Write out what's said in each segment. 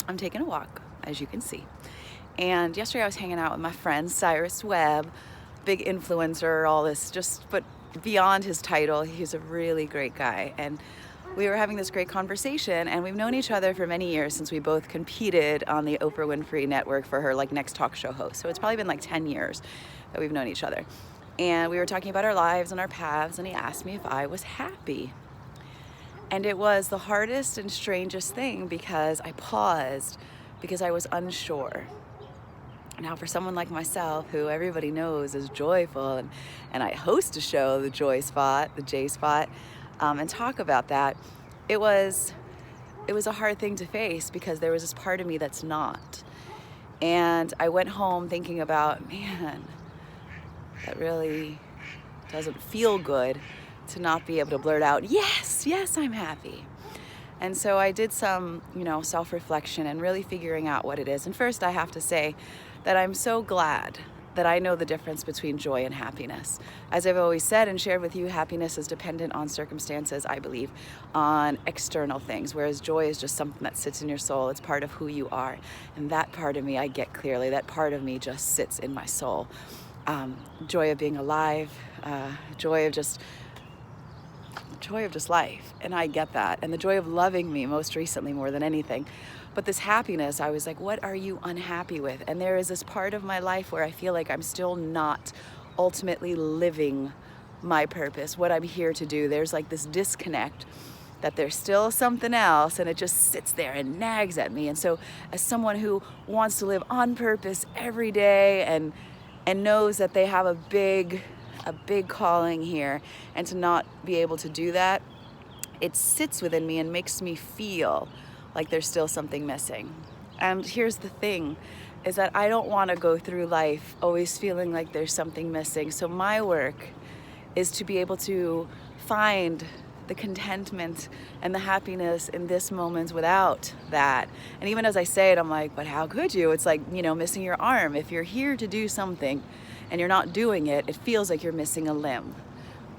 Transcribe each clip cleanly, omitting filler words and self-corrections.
I'm taking a walk, as you can see. And yesterday I was hanging out with my friend Cyrus Webb, big influencer, all this, but beyond his title, he's a really great guy. And we were having this great conversation, and we've known each other for many years since we both competed on the Oprah Winfrey Network for her next talk show host. So it's probably been 10 years that we've known each other. And we were talking about our lives and our paths, and he asked me if I was happy. And it was the hardest and strangest thing because I paused because I was unsure. Now, for someone like myself, who everybody knows is joyful, and I host a show, the Joy Spot, the J Spot, and talk about that, it was a hard thing to face because there was this part of me that's not. And I went home thinking about, man, that really doesn't feel good to not be able to blurt out, yes, I'm happy. And so I did some, self-reflection and really figuring out what it is. And first I have to say that I'm so glad that I know the difference between joy and happiness. As I've always said and shared with you, happiness is dependent on circumstances, I believe, on external things, whereas joy is just something that sits in your soul. It's part of who you are. And that part of me I get clearly. That part of me just sits in my soul. Joy of being alive, joy of just life, and I get that, and the joy of loving me most recently more than anything. But this happiness, I was like, what are you unhappy with? And there is this part of my life where I feel like I'm still not ultimately living my purpose, what I'm here to do. There's this disconnect, that there's still something else, and it just sits there and nags at me. And so as someone who wants to live on purpose every day and knows that they have a big calling here, and to not be able to do that, it sits within me and makes me feel like there's still something missing. And here's the thing, is that I don't want to go through life always feeling like there's something missing. So my work is to be able to find the contentment and the happiness in this moment without that. And even as I say it, I'm like, but how could you? It's like, missing your arm. If you're here to do something and you're not doing it, it feels like you're missing a limb.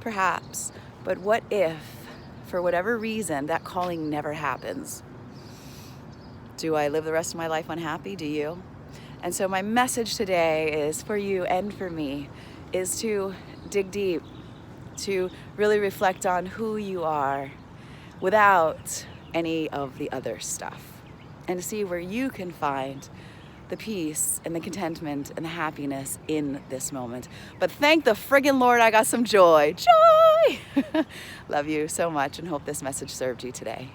Perhaps. But what if, for whatever reason, that calling never happens? Do I live the rest of my life unhappy? Do you? And so my message today is for you and for me, is to dig deep, to really reflect on who you are without any of the other stuff, and to see where you can find the peace and the contentment and the happiness in this moment. But thank the friggin' Lord I got some joy. Joy! Love you so much and hope this message served you today.